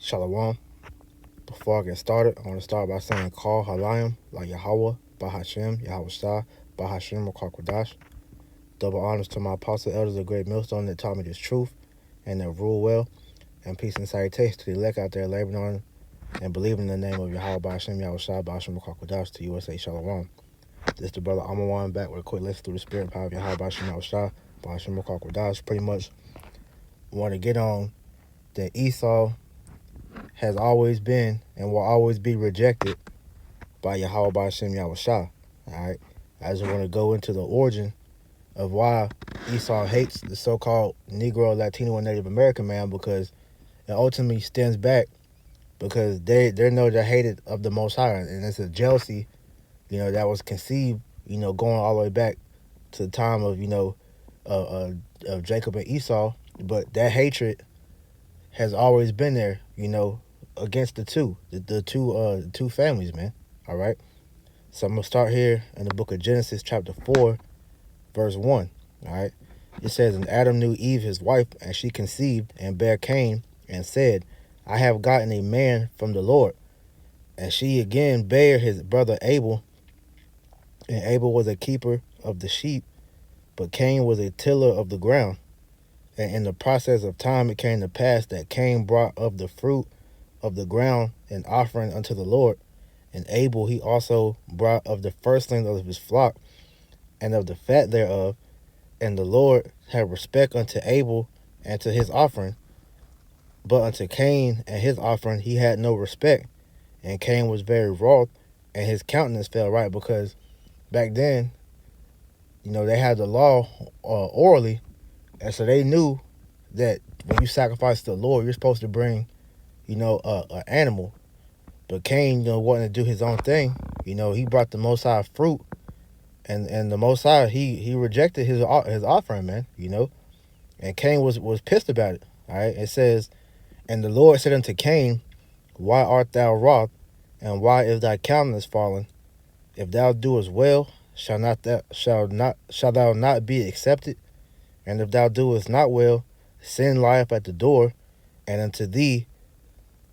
Shalom. Before I get started, I want to start by saying Call Halayim, like Yahweh, Bahashem, Yahweh Shah, Bahashem, Kwadash. Double honors to my apostle elders of Great Millstone that taught me this truth and that rule well. And peace and salutations to the elect out there laboring on and believing in the name of Yahweh, Bahashem, Yahweh Shah, Bahashem, Kwadash to USA Shalom. This is the brother Amawan back with a quick listen through the spirit power of Yahweh, Bahashem, Yahweh Shah, Bahashem, Kwadash. Pretty much want to get on that Esau has always been and will always be rejected by Yahweh Ba'ashem Yahweh Shah. Alright. I just want to go into the origin of why Esau hates the so-called Negro, Latino, and Native American man, because it ultimately stems back because they know they're hated of the Most High, and it's a jealousy, that was conceived, going all the way back to the time of, of Jacob and Esau. But that hatred has always been there, against the two families, man. All right. So I'm gonna start here in the book of Genesis, chapter 4, verse 1. All right. It says, "And Adam knew Eve his wife, and she conceived and bare Cain, and said, I have gotten a man from the Lord. And she again bare his brother Abel, and Abel was a keeper of the sheep, but Cain was a tiller of the ground. And in the process of time it came to pass that Cain brought of the fruit of the ground an offering unto the Lord. And Abel he also brought of the firstlings of his flock and of the fat thereof. And the Lord had respect unto Abel and to his offering, but unto Cain and his offering he had no respect. And Cain was very wroth, and his countenance fell right," because back then, they had the law orally, and so they knew that when you sacrifice to the Lord, you're supposed to bring, an animal. But Cain, wanting to do his own thing, he brought the Most High fruit, and the Most High, he rejected his offering, man, and Cain was pissed about it. All right, it says, "And the Lord said unto Cain, Why art thou wroth, and why is thy countenance fallen? If thou doest well, shall thou not be accepted? And if thou doest not well, sin lieth at the door, and unto thee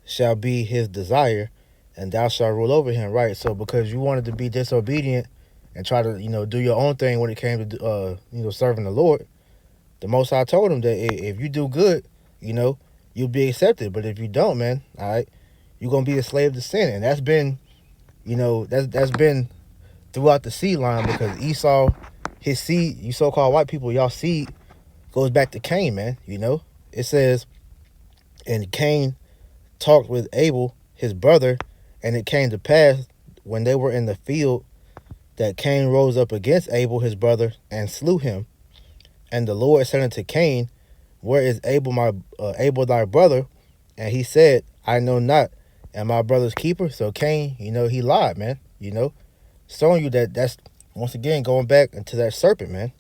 shall be his desire, and thou shalt rule over him." Right. So because you wanted to be disobedient and try to, do your own thing when it came to, serving the Lord, the Most High told him that if you do good, you'll be accepted. But if you don't, man, all right, you're going to be a slave to sin. And that's been, that's been throughout the seed line, because Esau, his seed, you so-called white people, y'all seed goes back to Cain, man. It says, "And Cain talked with Abel, his brother, and it came to pass when they were in the field that Cain rose up against Abel, his brother, and slew him. And the Lord said unto Cain, Where is Abel thy brother? And he said, I know not. Am my brother's keeper?" So Cain, he lied, man. Showing you that's once again going back into that serpent, man.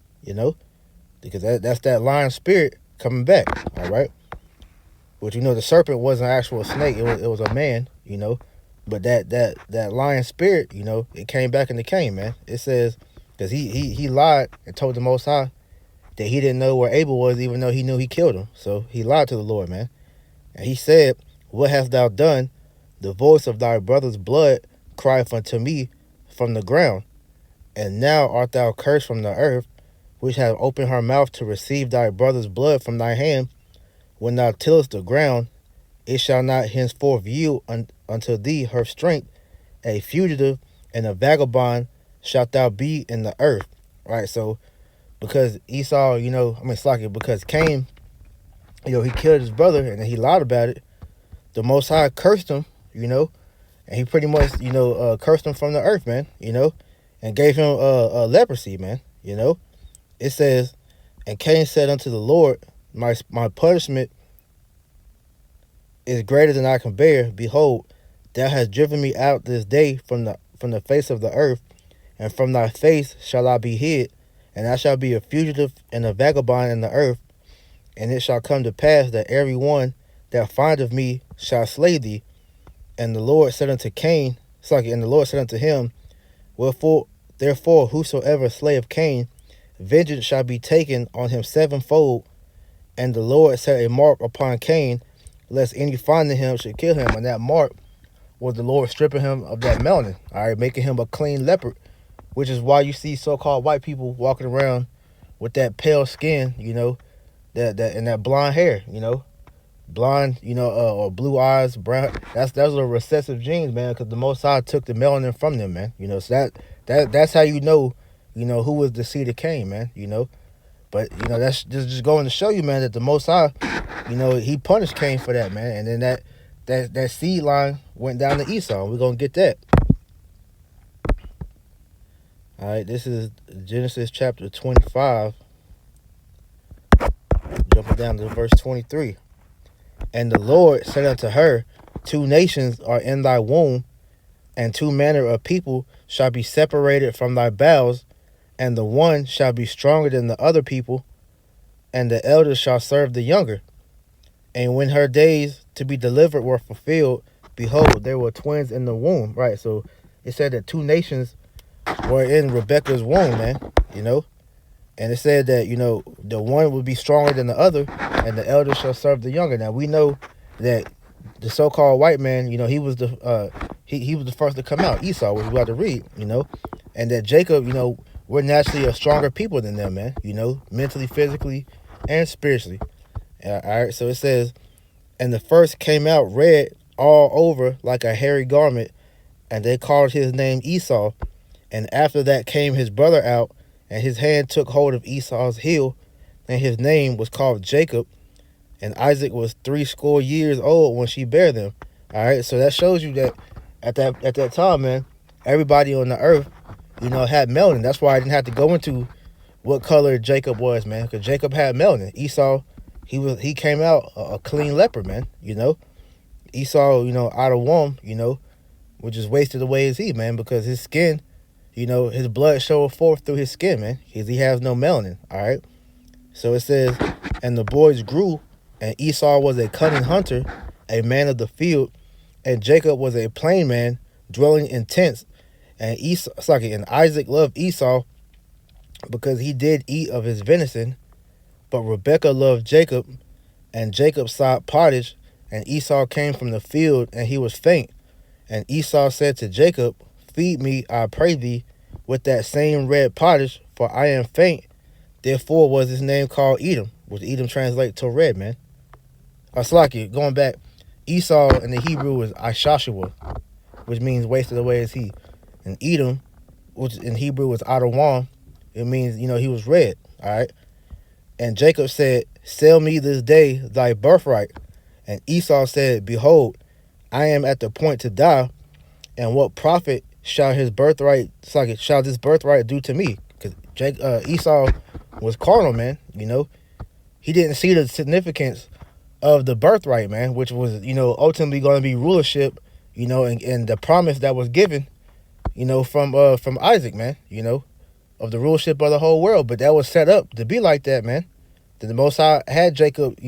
Because that's that lion spirit coming back. All right. But the serpent wasn't an actual snake. It was a man. But that lion spirit, it came back into Cain, man. It says, because he lied and told the Most High that he didn't know where Abel was, even though he knew he killed him. So he lied to the Lord, man. And he said, What hast thou done? The voice of thy brother's blood crieth unto me from the ground. And now art thou cursed from the earth, which hath opened her mouth to receive thy brother's blood from thy hand. When thou tillest the ground, it shall not henceforth yield unto thee her strength. A fugitive and a vagabond shalt thou be in the earth. Right. So because Esau, because Cain, he killed his brother and then he lied about it, the Most High cursed him, and he pretty much, cursed him from the earth, man, and gave him a leprosy, man. It says, "And Cain said unto the Lord, My punishment is greater than I can bear. Behold, thou hast driven me out this day from the face of the earth, and from thy face shall I be hid, and I shall be a fugitive and a vagabond in the earth. And it shall come to pass that every one that findeth me shall slay thee. And the Lord said unto and the Lord said unto him, Wherefore, therefore, whosoever slayeth Cain, vengeance shall be taken on him sevenfold. And the Lord set a mark upon Cain lest any finding him should kill him. And that mark was the Lord stripping him of that melanin, all right, making him a clean leopard, which is why you see so-called white people walking around with that pale skin, that and that blonde hair, blonde, or blue eyes, brown. Those are recessive genes, man, because the Most High took the melanin from them, man. So that's how who was the seed of Cain, man. But that's just going to show you, man, that the Most High, he punished Cain for that, man, and then that seed line went down to Esau. We're gonna get that. All right, this is Genesis chapter 25, jumping down to verse 23. And the Lord said unto her, 2 nations are in thy womb, and 2 manner of people shall be separated from thy bowels, and the one shall be stronger than the other people, and the elder shall serve the younger. And when her days to be delivered were fulfilled, behold, there were twins in the womb. Right, so it said that 2 nations were in Rebecca's womb, man, And it said that, the one would be stronger than the other, and the elder shall serve the younger. Now, we know that the so-called white man, he was he was the first to come out, Esau, which we're about to read, and that Jacob, we're naturally a stronger people than them, man, mentally, physically, and spiritually. All right, so it says, and the first came out red all over like a hairy garment, and they called his name Esau. And after that came his brother out, and his hand took hold of Esau's heel, and his name was called Jacob. And Isaac was 80 years old when she bare them. All right, so that shows you that at that time, man, everybody on the earth, had melanin. That's why I didn't have to go into what color Jacob was, man, because Jacob had melanin. Esau, he came out a clean leopard, man. Esau, out of womb, which is wasted away as he, man, because his skin, his blood showed forth through his skin, man, because he has no melanin, all right? So it says, and the boys grew, and Esau was a cunning hunter, a man of the field, and Jacob was a plain man, dwelling in tents. And Isaac loved Esau because he did eat of his venison, but Rebekah loved Jacob, and Jacob sought pottage, and Esau came from the field, and he was faint. And Esau said to Jacob, feed me, I pray thee, with that same red pottage, for I am faint. Therefore was his name called Edom, which Edom translates to red, man. Going back, Esau in the Hebrew is Ishashua, which means wasted away as he. And Edom, which in Hebrew was Adawam, it means, he was red, all right? And Jacob said, sell me this day thy birthright. And Esau said, behold, I am at the point to die, and what profit shall his birthright, shall this birthright do to me? Because Esau was carnal, man, He didn't see the significance of the birthright, man, which was, ultimately going to be rulership, and the promise that was given, from Isaac, man, of the rulership of the whole world. But that was set up to be like that, man. That the Most High had Jacob,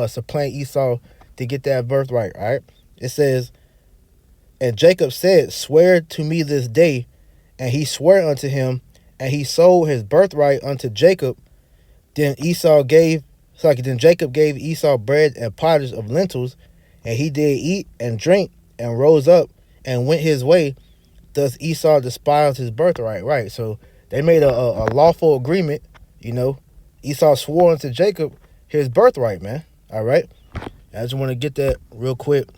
supplant Esau to get that birthright, all right? It says, and Jacob said, swear to me this day. And he swore unto him, and he sold his birthright unto Jacob. Then Jacob gave Esau bread and pottage of lentils, and he did eat and drink, and rose up and went his way. Thus Esau despised his birthright. Right, so they made a lawful agreement, Esau swore unto Jacob his birthright, man. All right, I just want to get that real quick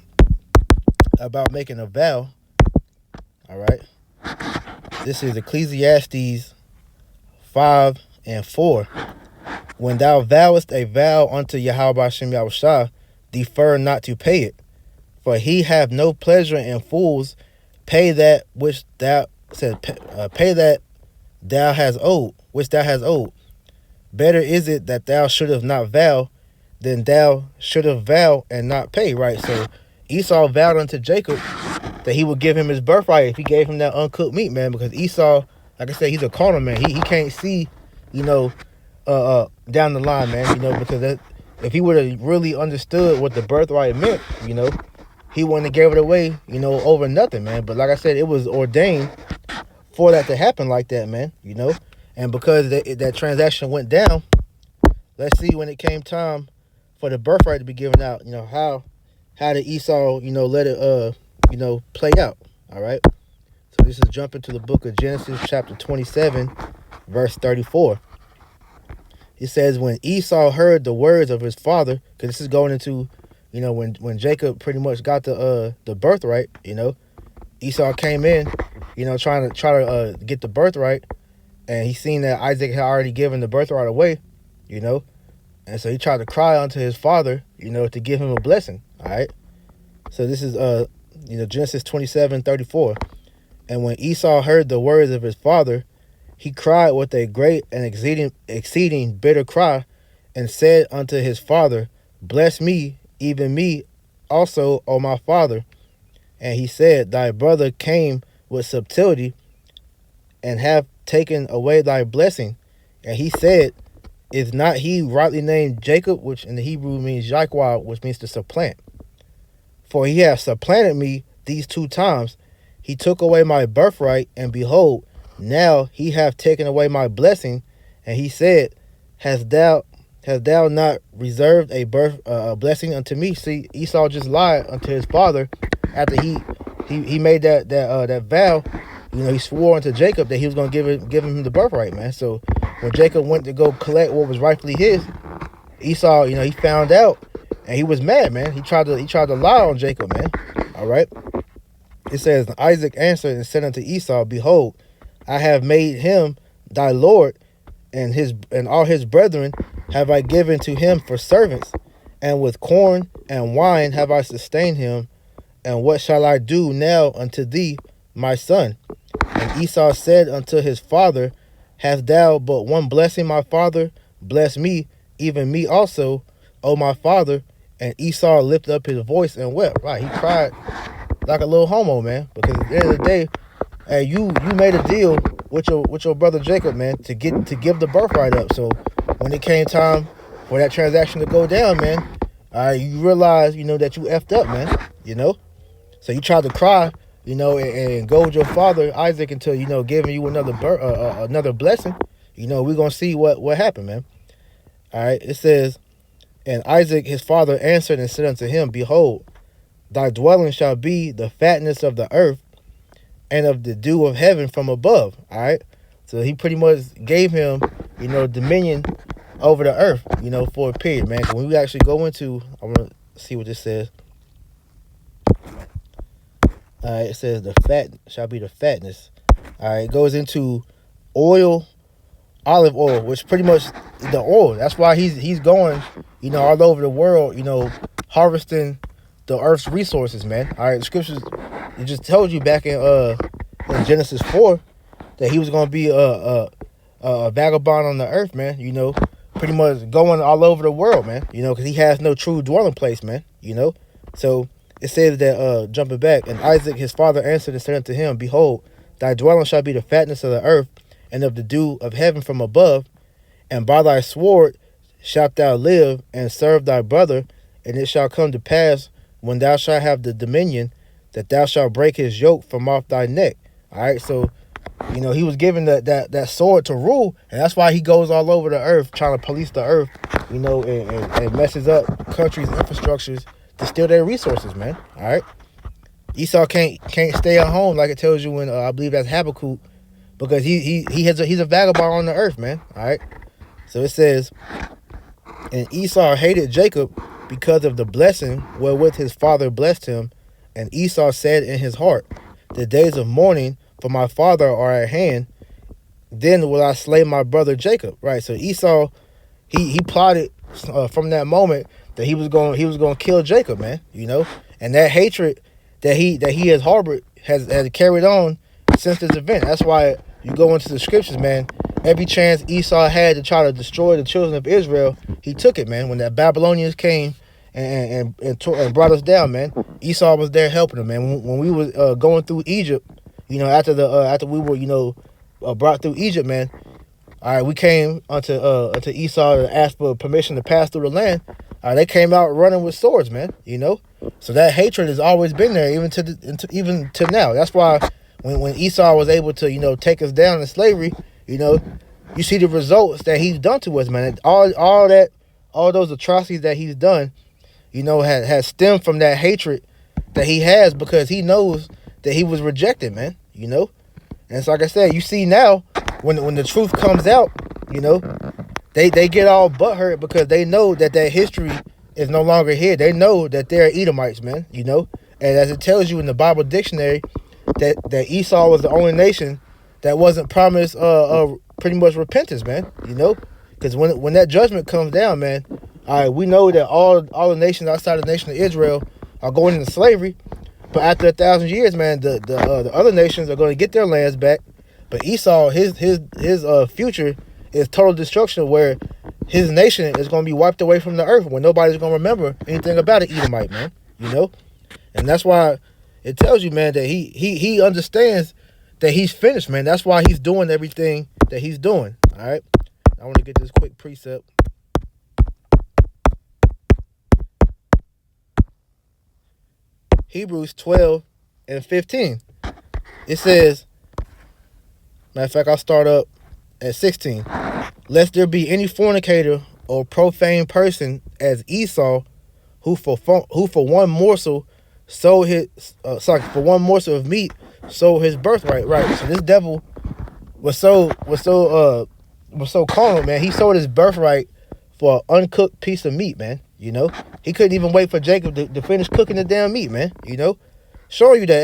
about making a vow. All right, this is Ecclesiastes 5:4. When thou vowest a vow unto Yahweh Hashem Yahushua, defer not to pay it, for he hath no pleasure in fools. Pay that which thou pay that thou hast owed, which thou hast owed. Better is it that thou shouldest not vow than thou shouldest vow and not pay. Right, so Esau vowed unto Jacob that he would give him his birthright if he gave him that uncooked meat, man, because Esau, like I said, he's a carnal man. He can't see, down the line, man, because if he would have really understood what the birthright meant, he wouldn't have gave it away, over nothing, man. But like I said, it was ordained for that to happen like that, man, and because that transaction went down, let's see when it came time for the birthright to be given out, how how did Esau, let it play out. All right. So this is jumping to the book of Genesis, chapter 27, verse 34. It says, when Esau heard the words of his father, because this is going into, when Jacob pretty much got the birthright, Esau came in, trying to get the birthright, and he seen that Isaac had already given the birthright away, and so he tried to cry unto his father, to give him a blessing. All right. So this is Genesis 27:34. And when Esau heard the words of his father, he cried with a great and exceeding bitter cry, and said unto his father, bless me, even me also, O my father. And he said, thy brother came with subtlety, and have taken away thy blessing. And he said, is not he rightly named Jacob, which in the Hebrew means Yaquah, which means to supplant? For he hath supplanted me these 2 times. He took away my birthright, and behold, now he hath taken away my blessing. And he said, hast thou not reserved a blessing unto me? See, Esau just lied unto his father after he made that vow. He swore unto Jacob that he was going to give him the birthright, man. So when Jacob went to go collect what was rightfully his, Esau, he found out, and he was mad, man. He tried to lie on Jacob, man. All right. It says, Isaac answered and said unto Esau, behold, I have made him thy lord, and all his brethren have I given to him for servants, and with corn and wine have I sustained him. And what shall I do now unto thee, my son? And Esau said unto his father, hast thou but one blessing, my father? Bless me, even me also, O my father. And Esau lifted up his voice and wept. Right, he cried like a little homo, man. Because at the end of the day, hey, you made a deal with your brother Jacob, man, to give the birthright up. So when it came time for that transaction to go down, man, you realize, that you effed up, man. So you tried to cry, and goad your father Isaac into, giving you another blessing. We're gonna see what happened, man. All right. It says, and Isaac his father answered and said unto him, behold, thy dwelling shall be the fatness of the earth, and of the dew of heaven from above. All right. So he pretty much gave him, dominion over the earth, for a period, man. When we actually go into, I want to see what this says. All right. It says the fat shall be the fatness. All right. It goes into olive oil, which pretty much the oil. That's why he's going, all over the world, harvesting the earth's resources, man. All right. The scriptures, it just told you back in Genesis 4 that he was going to be a vagabond on the earth, man. Pretty much going all over the world, man. Because he has no true dwelling place, man. So it says that, jumping back, and Isaac his father answered and said unto him, behold, thy dwelling shall be the fatness of the earth, and of the dew of heaven from above, and by thy sword shalt thou live, and serve thy brother. And it shall come to pass, when thou shalt have the dominion, that thou shalt break his yoke from off thy neck. All right, so he was given that sword to rule, and that's why he goes all over the earth trying to police the earth, and messes up countries' infrastructures to steal their resources, man. All right, Esau can't stay at home like it tells you in I believe that's Habakkuk, because he's a vagabond on the earth, man. All right, so it says, and Esau hated Jacob because of the blessing wherewith his father blessed him. And Esau said in his heart, the days of mourning for my father are at hand. Then will I slay my brother Jacob. Right. So Esau, he plotted from that moment that he was going to kill Jacob, man. And that hatred that he has harbored has carried on since this event. That's why you go into the scriptures, man. Every chance Esau had to try to destroy the children of Israel, he took it, man. When the Babylonians came and brought us down, man, Esau was there helping them, man. When we was going through Egypt, after we were brought through Egypt, man. All right, we came unto Esau and asked for permission to pass through the land. They came out running with swords, man. So that hatred has always been there, even to now. That's why when Esau was able to take us down in slavery, you see the results that he's done to us, man. All those atrocities that he's done, has stemmed from that hatred that he has because he knows that he was rejected, man. And it's like I said, you see now when the truth comes out, they get all butthurt because they know that history is no longer here. They know that they're Edomites, man. And as it tells you in the Bible dictionary, that Esau was the only nation that wasn't promised pretty much repentance, man. Because when that judgment comes down, man, all right, we know that all the nations outside of the nation of Israel are going into slavery. But after 1,000 years, man, the other nations are going to get their lands back. But Esau, his future is total destruction, where his nation is going to be wiped away from the earth, when nobody's going to remember anything about an Edomite, man. And that's why it tells you, man, that he understands that he's finished, man. That's why he's doing everything that he's doing. All right, I want to get this quick precept. Hebrews 12:15. It says, matter of fact, I'll start up at 16. Lest there be any fornicator or profane person as Esau, who for one morsel sold for one morsel of meat sold his birthright. Right. So this devil was so carnal, man. He sold his birthright for an uncooked piece of meat, man. He couldn't even wait for Jacob to finish cooking the damn meat, man. Showing you that,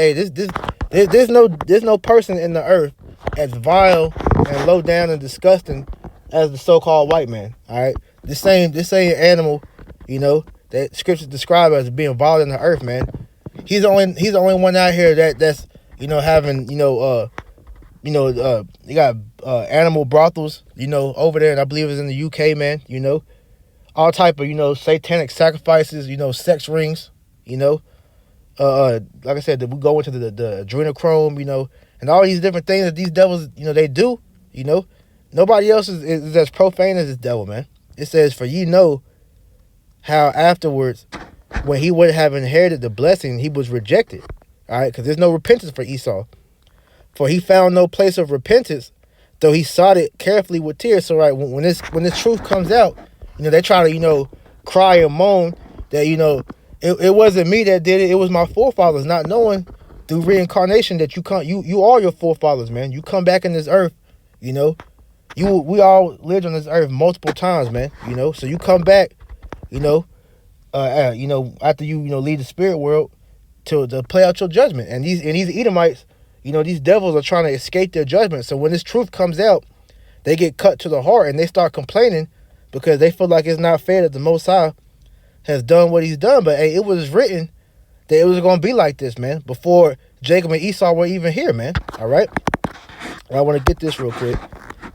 hey, there's no person in the earth as vile and low down and disgusting as the so-called white man. All right, this same animal, that scriptures describe as being vile in the earth, man. He's the only one out here that's having you got animal brothels, over there, and I believe it's in the UK, man. All type of satanic sacrifices, sex rings, like I said, that we go into the adrenochrome, and all these different things that these devils, they do. Nobody else is as profane as this devil, man. It says, for ye know how afterwards, when he would have inherited the blessing, he was rejected. All right, because there's no repentance for Esau. For he found no place of repentance, though he sought it carefully with tears. So, right, when this truth comes out, they try to, cry and moan that, it wasn't me that did it. It was my forefathers, not knowing through reincarnation that you are your forefathers, man. You come back in this earth, we all lived on this earth multiple times, man. So you come back, after you leave the spirit world to play out your judgment. And these Edomites, these devils are trying to escape their judgment. So when this truth comes out, they get cut to the heart and they start complaining because they feel like it's not fair that the Most High has done what he's done. But hey, it was written that it was going to be like this, man, before Jacob and Esau were even here, man. All right? I want to get this real quick.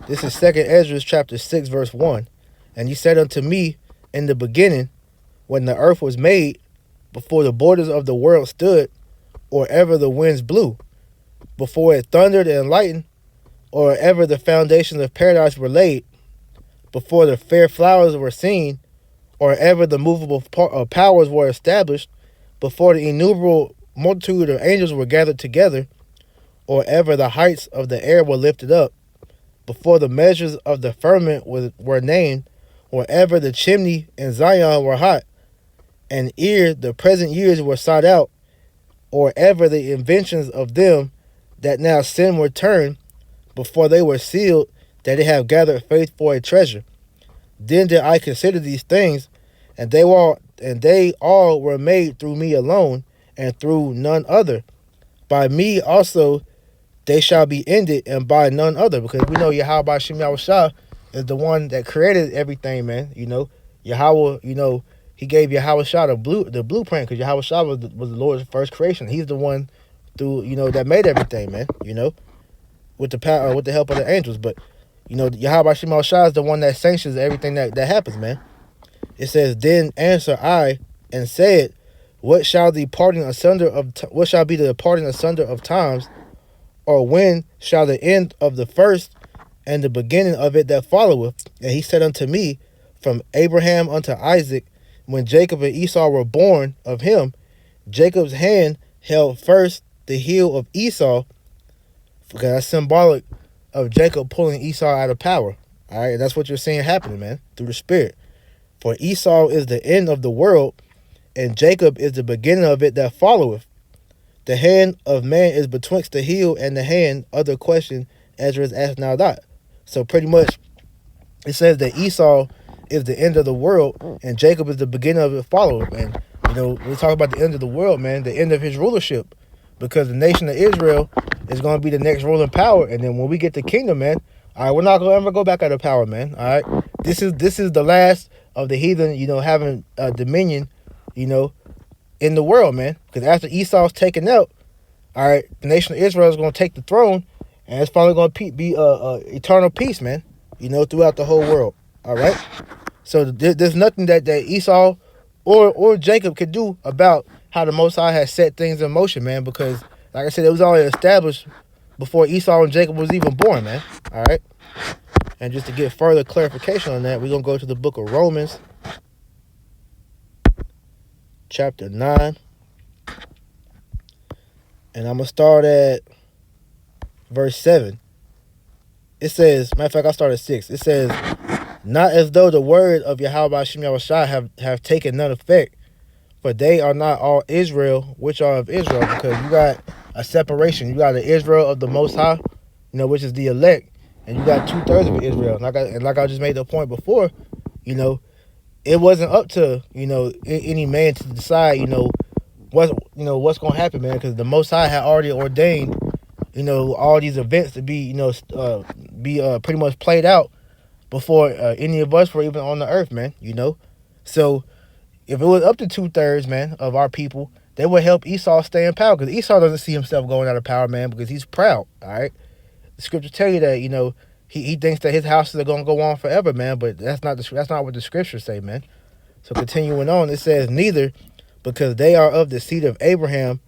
This is 2nd Ezra chapter 6, verse 1. And he said unto me in the beginning, when the earth was made, before the borders of the world stood, or ever the winds blew, before it thundered and lightened, or ever the foundations of paradise were laid, before the fair flowers were seen, or ever the movable powers were established, before the innumerable multitude of angels were gathered together, or ever the heights of the air were lifted up, before the measures of the firmament were named, or ever the chimney in Zion were hot, and ere the present years were sought out, or ever the inventions of them that now sin were turned, before they were sealed, that they have gathered faith for a treasure. Then did I consider these things, and they all were made through me alone, and through none other. By me also they shall be ended, and by none other, because we know Yahweh Shem Yahushua is the one that created everything, man. Yahweh, he gave Yahushua the blueprint, because Yahushua was the Lord's first creation. He's the one that made everything, man. With the power, with the help of the angels. But Yahweh Shem Yahushua is the one that sanctions everything that happens, man. It says, then answer I and said, what shall be the parting asunder of times, or when shall the end of the first and the beginning of it that followeth? And he said unto me, from Abraham unto Isaac, when Jacob and Esau were born of him, Jacob's hand held first the heel of Esau, because that's symbolic of Jacob pulling Esau out of power. All right, that's what you're seeing happening, man, through the spirit. For Esau is the end of the world, and Jacob is the beginning of it that followeth. The hand of man is betwixt the heel and the hand. Other question Ezra is asked now that. So pretty much it says that Esau is the end of the world and Jacob is the beginning of it followeth. And we talk about the end of the world, man, the end of his rulership, because the nation of Israel is going to be the next ruling power. And then when we get the kingdom, man, all right, we're not going to ever go back out of power, man. All right, this is the last of the heathen, having dominion, in the world, man. Because after Esau's taken out, all right, the nation of Israel is going to take the throne, and it's finally going to be eternal peace, man. Throughout the whole world. All right. So there's nothing that Esau or Jacob could do about how the Most High has set things in motion, man. Because, like I said, it was already established before Esau and Jacob was even born, man. All right. And just to get further clarification on that, we're going to go to the book of Romans, chapter 9. And I'm going to start at verse 7. It says, matter of fact, I'll start at 6. It says, not as though the word of Yahweh Hashem Yahushua have taken none effect, for they are not all Israel, which are of Israel, because you got a separation. You got the Israel of the Most High, which is the elect, and you got 2/3 of Israel. And like I just made the point before, it wasn't up to any man to decide what's gonna happen, man, because the Most High had already ordained all these events to be pretty much played out before any of us were even on the earth, man. So if it was up to 2/3, man, of our people, they would help Esau stay in power, because Esau doesn't see himself going out of power, man, because he's proud. All right, the scriptures tell you that he thinks that his houses are gonna go on forever, man, but that's not what the scriptures say, man. So continuing on, it says, neither because they are of the seed of Abraham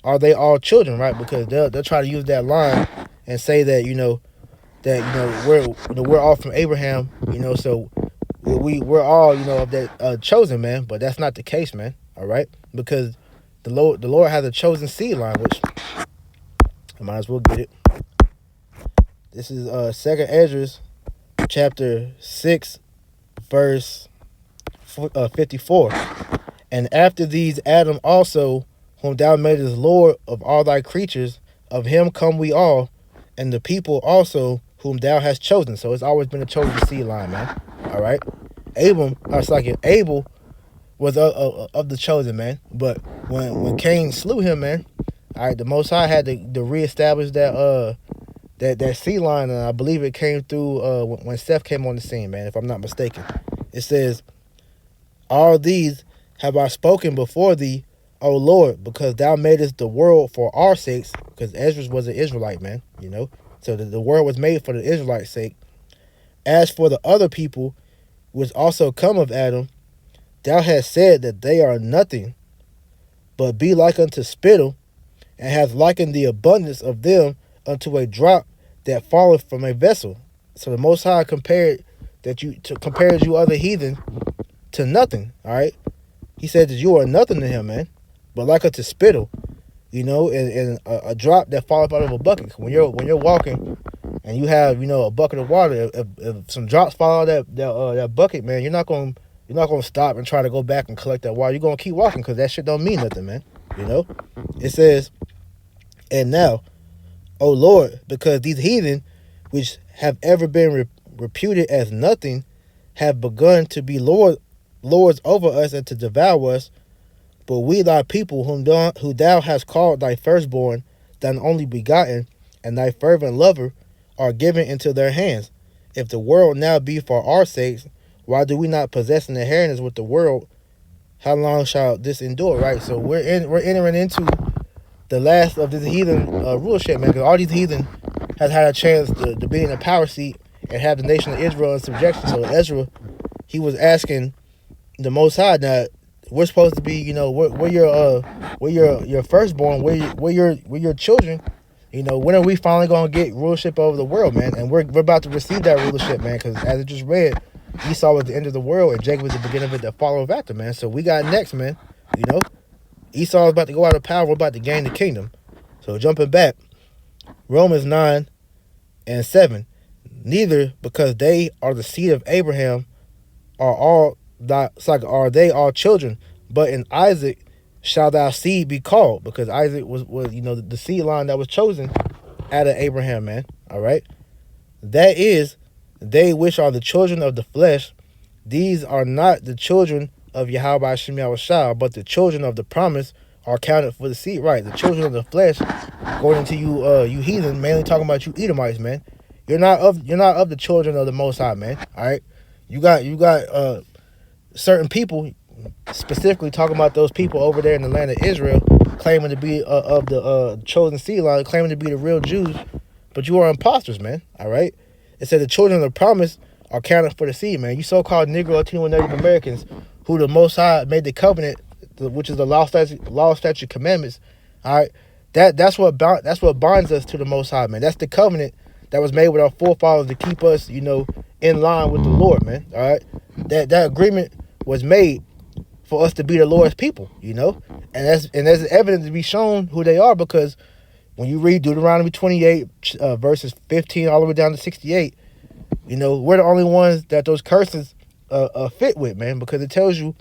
are they all children, right? Because they'll try to use that line and say that we're all from Abraham, so we're all of that chosen, man. But that's not the case, man. All right, because the Lord has a chosen seed line, which I might as well get it. This is 2nd Ezra, chapter 6, verse 54. And after these Adam also, whom thou madest Lord of all thy creatures, of him come we all, and the people also whom thou hast chosen. So it's always been a chosen seed line, man. All right. Abel was of the chosen, man. But when Cain slew him, man, all right, the Most High had to reestablish that seed line, and I believe it came through when Seth came on the scene, man, if I'm not mistaken. It says, all these have I spoken before thee, O Lord, because thou madest the world for our sakes, because Ezra was an Israelite, man, so the world was made for the Israelites' sake. As for the other people, which also come of Adam, thou hast said that they are nothing, but be like unto spittle, and hast likened the abundance of them unto a drop that falleth from a vessel. So the Most High compared you other heathen to nothing. All right, he said that you are nothing to him, man, but like unto spittle, and a drop that falls out of a bucket. When you're walking and you have a bucket of water, if some drops fall out of that bucket, man, you're not gonna stop and try to go back and collect that water. You're gonna keep walking, because that shit don't mean nothing, man. It says, and now, O Lord, because these heathen, which have ever been reputed as nothing, have begun to be lords over us and to devour us, but we thy people who thou hast called thy firstborn, thine only begotten, and thy fervent lover, are given into their hands. If the world now be for our sakes, why do we not possess an inheritance with the world? How long shall this endure? Right. So we're entering into the last of this heathen rulership, man. Because all these heathen has had a chance to be in a power seat and have the nation of Israel in subjection. So Ezra, he was asking the Most High, now we're supposed to be, we're your firstborn, we're your children. When are we finally gonna get rulership over the world, man? And we're about to receive that rulership, man. Because as I just read, Esau was the end of the world, and Jacob was the beginning of it that followed after, man. So we got next, man. Esau is about to go out of power. We're about to gain the kingdom. So jumping back, Romans 9 and 7. Neither because they are the seed of Abraham are they all children, but in Isaac shall thy seed be called, because Isaac was the seed line that was chosen out of Abraham, man. All right. That is, they which are the children of the flesh, these are not the children of Yahweh Hashem Yahushua, but the children of the promise are counted for the seed. Right. The children of the flesh, according to you heathen, mainly talking about you Edomites, man. You're not of the children of the Most High, man. All right. You got certain people, specifically talking about those people over there in the land of Israel, claiming to be of the chosen seed line, claiming to be the real Jews, but you are imposters, man. All right. It said the children of the promise are counted for the seed, man. You so-called Negro, Latino, and Native Americans, who the Most High made the covenant, which is the law, statute, commandments. All right. That's what binds us to the Most High, man. That's the covenant that was made with our forefathers to keep us, in line with the Lord, man. All right. That agreement was made for us to be the Lord's people, and there's evidence to be shown who they are, because when you read Deuteronomy 28, verses 15 all the way down to 68, we're the only ones that those curses fit with, man, because it tells you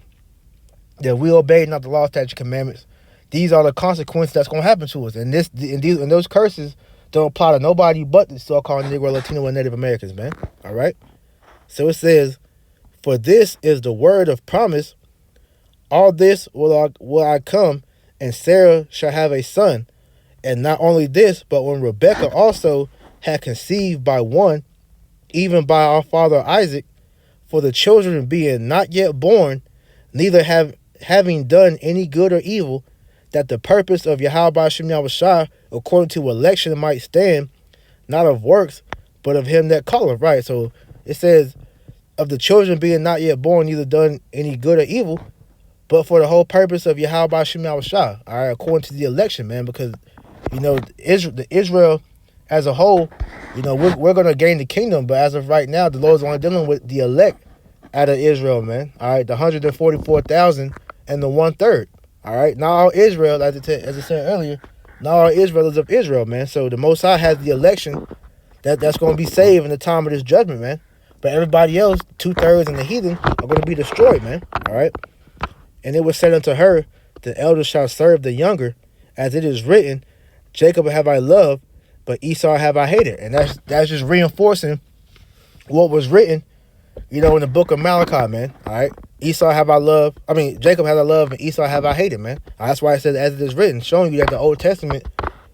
that we obey not the law, statute, commandments. These are the consequences that's going to happen to us, and those curses don't apply to nobody but the so-called Negro, Latino, and Native Americans, man. All right. So it says, "For this is the word of promise. All this will I come, and Sarah shall have a son. And not only this, but when Rebekah also had conceived by one, even by our father Isaac, for the children being not yet born, neither having done any good or evil, that the purpose of Yahweh Hashem Yahushua according to election might stand, not of works, but of him that calleth." Right. So it says, of the children being not yet born, neither done any good or evil, but for the whole purpose of Yahweh Hashem Yahushua. All right, according to the election, man, because Israel as a whole, we're gonna gain the kingdom, but as of right now, the Lord's only dealing with the elect out of Israel, man. All right, the 144,000 and the 1/3. All right, not all Israel, as I said earlier, not all Israel is of Israel, man. So the Most High has the election that's going to be saved in the time of this judgment, man. But everybody else, 2/3 and the heathen, are going to be destroyed, man. All right. And it was said unto her, the elder shall serve the younger, as it is written, Jacob have I loved, but Esau have I hated. And that's just reinforcing what was written, in the book of Malachi, man. All right. Jacob have I loved, and Esau have I hated, man. That's why it says, as it is written, showing you that the Old Testament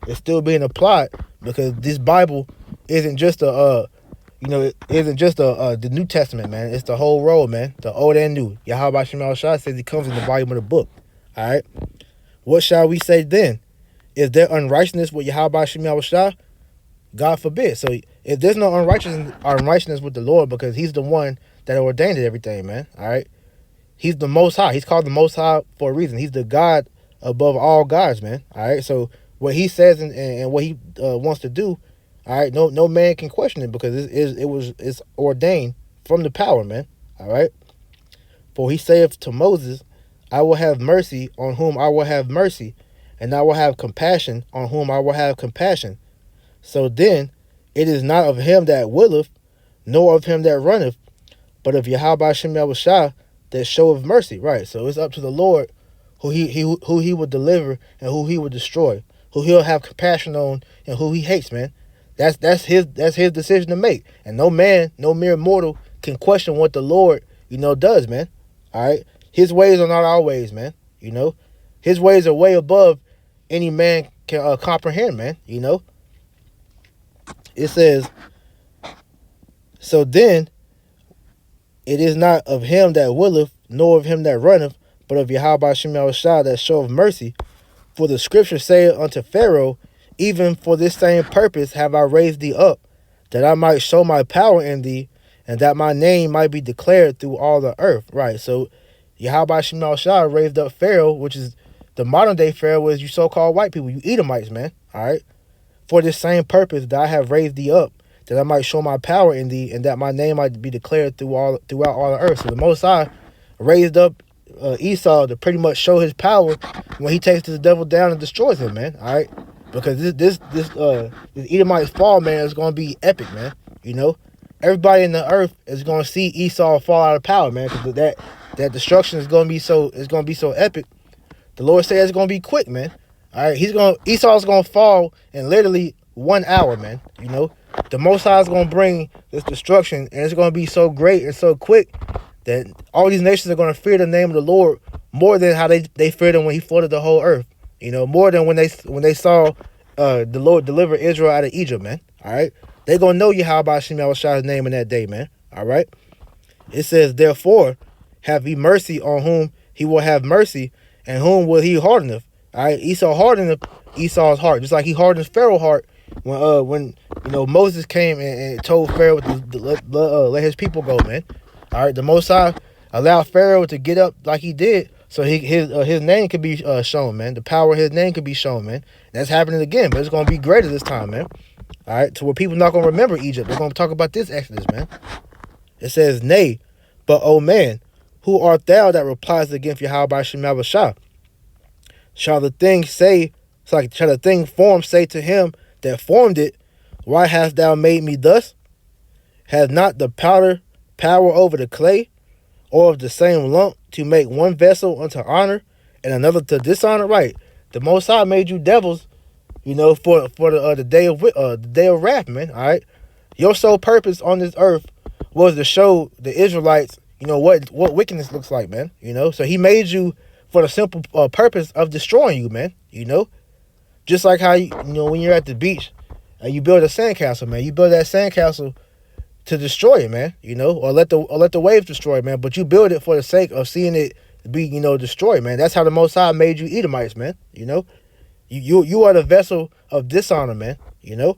is still being applied, because this Bible isn't just the New Testament, man. It's the whole road, man. The old and new. Yahweh Shema Shah says he comes in the volume of the book. All right. What shall we say then? Is there unrighteousness with Yahweh Shema Shah? God forbid. So if there's no unrighteousness with the Lord, because he's the one that ordained everything, man. All right. He's the Most High. He's called the Most High for a reason. He's the God above all gods, man. All right. So what he says and what he wants to do, all right, no man can question it, because it's ordained from the power, man. All right. For he saith to Moses, I will have mercy on whom I will have mercy, and I will have compassion on whom I will have compassion. So then it is not of him that willeth, nor of him that runneth, but of Yahweh Shem Yahushua that showeth mercy. Right. So it's up to the Lord who he would deliver and who he would destroy, who he'll have compassion on and who he hates, man. That's his decision to make. And no man, no mere mortal can question what the Lord, does, man. All right. His ways are not our ways, man. His ways are way above any man can comprehend, man. It says, so then it is not of him that willeth, nor of him that runneth, but of Yahweh Shem Yahushua that showeth mercy. For the scripture saith unto Pharaoh, even for this same purpose have I raised thee up, that I might show my power in thee, and that my name might be declared through all the earth. Right. So Yahweh Shem Yahushua raised up Pharaoh, which is the modern day Pharaoh, is you so-called white people, you Edomites, man. All right. For this same purpose that I have raised thee up, that I might show my power in thee, and that my name might be declared throughout all the earth. So the Most High raised up Esau to pretty much show his power when he takes this devil down and destroys him, man. All right. Because this Edomite fall, man, is going to be epic, man. Everybody in the earth is going to see Esau fall out of power, man. Because that destruction is gonna be so epic. The Lord said it's gonna be quick, man. All right, Esau's gonna fall in literally 1 hour, man. You know, the Most High is gonna bring this destruction, and it's gonna be so great and so quick that all these nations are gonna fear the name of the Lord more than how they feared him when he flooded the whole earth. You know, more than when they saw the Lord deliver Israel out of Egypt, man. All right, they gonna know Yahweh Shem Yahweh's name in that day, man. All right, it says, therefore, have he mercy on whom he will have mercy, and whom will he hardeneth? All right, Esau hardened Esau's heart, just like he hardened Pharaoh's heart when you know Moses came and told Pharaoh to let his people go, man. All right, the Most High allowed Pharaoh to get up like he did, so his name could be shown, man. The power of his name could be shown, man. That's happening again, but it's gonna be greater this time, man. All right, to where people not gonna remember Egypt. They're gonna talk about this Exodus, man. It says, nay, but O man, who art thou that replies against Yahweh Shem Yahushua? Shall the thing formed say to him that formed it, why hast thou made me thus? Has not the powder power over the clay, or of the same lump to make one vessel unto honor and another to dishonor? Right. The Most High made you devils, you know, for the day of wrath, man. All right. Your sole purpose on this earth was to show the Israelites, you know, what wickedness looks like, man. You know, so he made you for the simple purpose of destroying you, man. You know, just like how you know when you're at the beach and you build a sandcastle, man. You build that sandcastle to destroy it, man. You know, or let the waves destroy it, man. But you build it for the sake of seeing it be, you know, destroyed, man. That's how the Most High made you Edomites, man. You know, you are the vessel of dishonor, man. You know,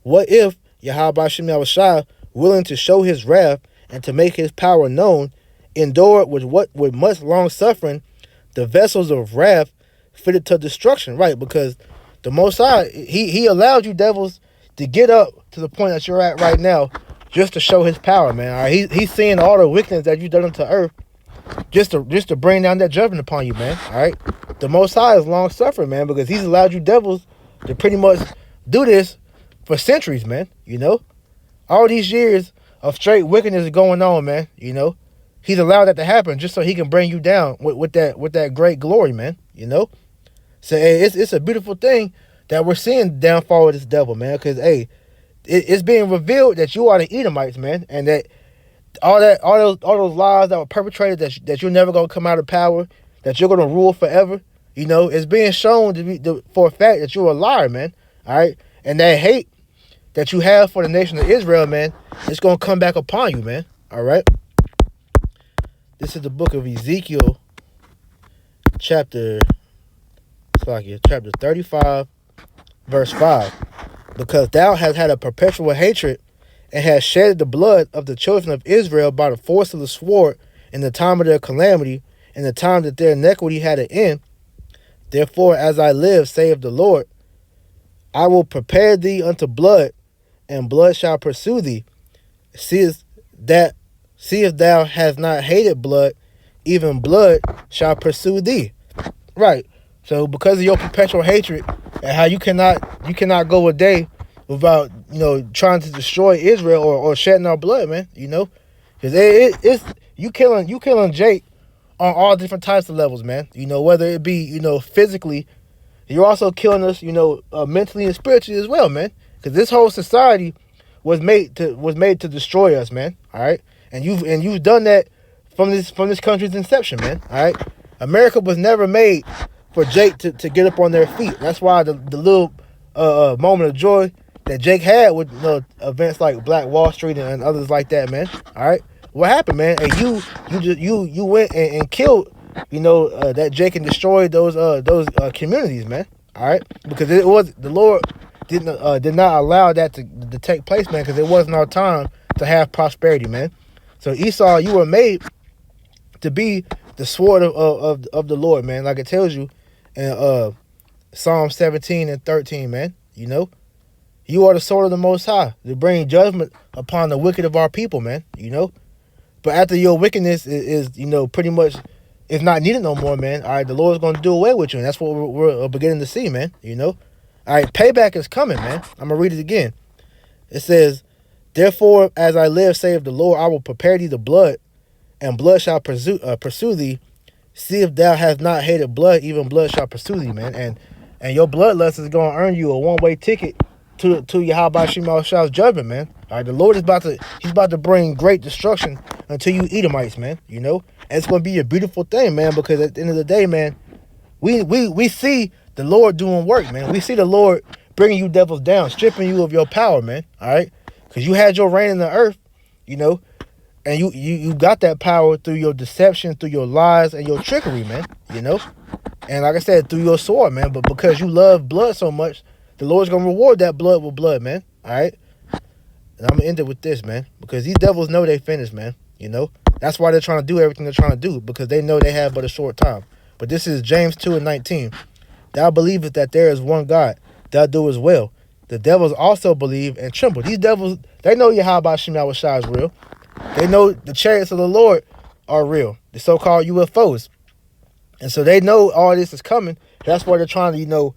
what if Yahweh Shem Yahushua, willing to show his wrath and to make his power known, endured with much long suffering the vessels of wrath fitted to destruction, right? Because the Most High, he allowed you devils to get up to the point that you're at right now just to show his power, man. All right, he's seeing all the wickedness that you've done unto earth just to bring down that judgment upon you, man. All right, the Most High is long suffering, man, because he's allowed you devils to pretty much do this for centuries, man. You know, all these years of straight wickedness is going on, man. You know, he's allowed that to happen just so he can bring you down with that great glory, man. You know, so hey, it's a beautiful thing that we're seeing the downfall of this devil, man. Because hey, it's being revealed that you are the Edomites, man, and that all those lies that were perpetrated, that you're never gonna come out of power, that you're gonna rule forever. You know, it's being shown to be for a fact that you're a liar, man. All right, and that hate that you have for the nation of Israel, man, it's gonna come back upon you, man. All right. This is the book of Ezekiel, chapter 35, verse 5. Because thou hast had a perpetual hatred, and hast shed the blood of the children of Israel by the force of the sword in the time of their calamity, in the time that their iniquity had an end. Therefore, as I live, saith the Lord, I will prepare thee unto blood, and blood shall pursue thee. See if thou hast not hated blood, even blood shall pursue thee. Right. So because of your perpetual hatred and how you cannot go a day without, you know, trying to destroy Israel or shedding our blood, man. You know, because it's you killing Jake on all different types of levels, man. You know, whether it be, you know, physically, you're also killing us, you know, mentally and spiritually as well, man. Because this whole society was made to destroy us, man. All right, and you've done that from this country's inception, man. All right, America was never made for Jake to get up on their feet. That's why the little moment of joy that Jake had with, you know, events like Black Wall Street and others like that, man. All right, what happened, man? And you went and killed, you know, that Jake and destroyed those communities, man. All right, because it was the Lord did not allow that to take place, man, because it wasn't our time to have prosperity, man. So Esau, you were made to be the sword of the Lord, man. Like it tells you in Psalm 17 and 13, man. You know, you are the sword of the Most High to bring judgment upon the wicked of our people, man. You know, but after your wickedness is you know, pretty much is not needed no more, man. All right, the Lord's going to do away with you, and that's what we're beginning to see, man. You know, all right, payback is coming, man. I'm gonna read it again. It says, therefore, as I live, saith the Lord, I will prepare thee the blood, and blood shall pursue thee. See if thou hast not hated blood, even blood shall pursue thee, man. And your bloodlust is gonna earn you a one-way ticket to Yahweh Shema Shah's judgment, man. All right, the Lord is he's about to bring great destruction unto you Edomites, man. You know, and it's gonna be a beautiful thing, man. Because at the end of the day, man, we see the Lord doing work, man. We see the Lord bringing you devils down, stripping you of your power, man. All right, because you had your reign in the earth, you know. And you got that power through your deception, through your lies, and your trickery, man. You know? And like I said, through your sword, man. But because you love blood so much, the Lord's going to reward that blood with blood, man. All right? And I'm going to end it with this, man. Because these devils know they finished, man. You know? That's why they're trying to do everything they're trying to do. Because they know they have but a short time. But this is James 2:19. Thou believest that there is one God. Thou doest well. The devils also believe and tremble. These devils, they know Yahweh Shema Shah is real. They know the chariots of the Lord are real, the so-called UFOs. And so they know all this is coming. That's why they're trying to, you know,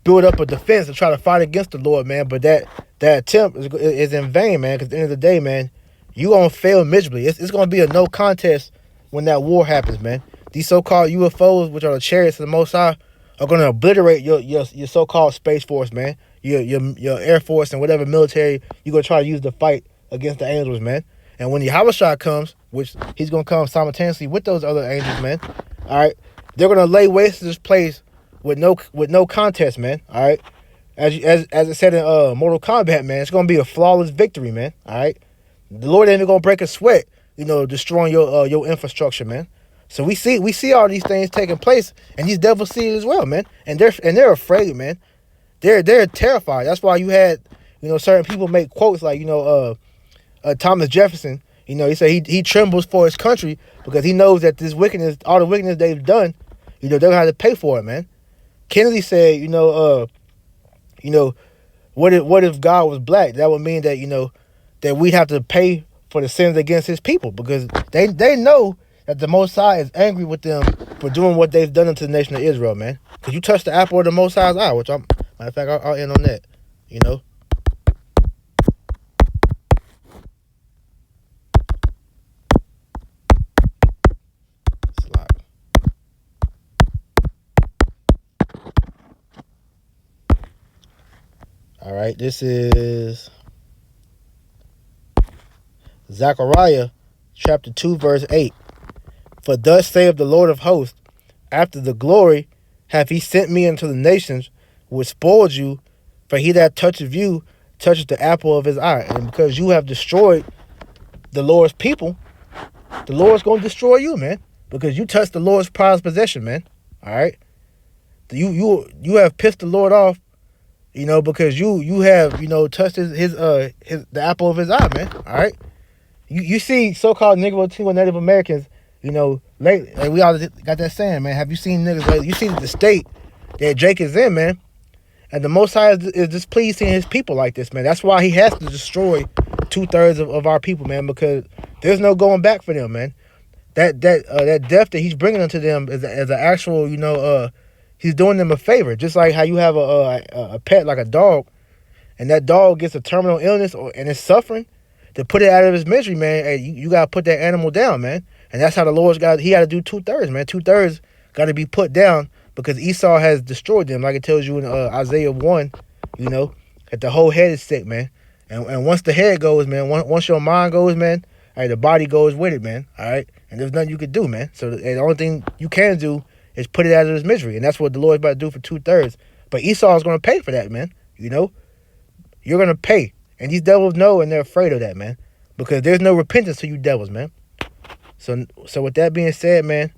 build up a defense and try to fight against the Lord, man. But that attempt is in vain, man, because at the end of the day, man, you going to fail miserably. It's going to be a no contest when that war happens, man. These so-called UFOs, which are the chariots of the Most High, are going to obliterate your so-called Space Force, man, your Air Force and whatever military you're going to try to use to fight against the angels, man. And when Yahushua comes, which he's going to come simultaneously with those other angels, man, all right, they're going to lay waste to this place with no contest, man, all right? As it said in Mortal Kombat, man, it's going to be a flawless victory, man, all right? The Lord ain't going to break a sweat, you know, destroying your infrastructure, man. So we see all these things taking place, and these devils see it as well, man. And they're afraid, man. They're terrified. That's why you had, you know, certain people make quotes like, you know, Thomas Jefferson, you know, he said he trembles for his country because he knows that this wickedness, all the wickedness they've done, you know, they're gonna have to pay for it, man. Kennedy said, you know, what if God was black? That would mean that, you know, that we'd have to pay for the sins against his people because they know that the Most High is angry with them for doing what they've done to the nation of Israel, man. Because you touched the apple of the Most High's eye, which matter of fact, I'll end on that, you know. All right, this is Zechariah chapter 2, verse 8. For thus saith the Lord of hosts, after the glory hath he sent me unto the nations, which spoiled you, for he that toucheth you toucheth the apple of his eye. And because you have destroyed the Lord's people, the Lord's going to destroy you, man. Because you touched the Lord's prized possession, man. All right? You have pissed the Lord off, you know, because you have, you know, touched the apple of his eye, man. All right, you see so-called Negro Latino Native Americans, you know, lately, like we all got that saying, man. Have you seen niggas lately? You see the state that Jake is in, man, and the Most High is displeased seeing his people like this, man. That's why he has to destroy 2/3 of our people, man, because there's no going back for them, man. That death that he's bringing unto them is an actual, you know, he's doing them a favor, just like how you have a pet like a dog, and that dog gets a terminal illness and it's suffering. To put it out of his misery, man, hey, you gotta put that animal down, man. And that's how the Lord's he got to do 2/3, man. 2/3 got to be put down because Esau has destroyed them, like it tells you in Isaiah 1, you know, that the whole head is sick, man. And once the head goes, man, once your mind goes, man, all right, the body goes with it, man. All right, and there's nothing you could do, man. So the only thing you can do is put it out of his misery, and that's what the Lord's about to do for 2/3. But Esau is going to pay for that, man. You know, you're going to pay, and these devils know, and they're afraid of that, man, because there's no repentance to you devils, man. So with that being said, man,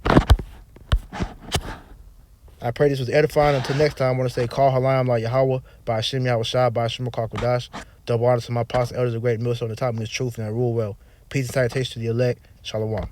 I pray this was edifying. Until next time, I want to say, call Halayim like Yahweh, by Hashem Yahweh Shah, by Hashem Kodash. Double honor to my apostle, elders of great millstone, the top of this truth, and I rule well. Peace and salutation to the elect. Shalom.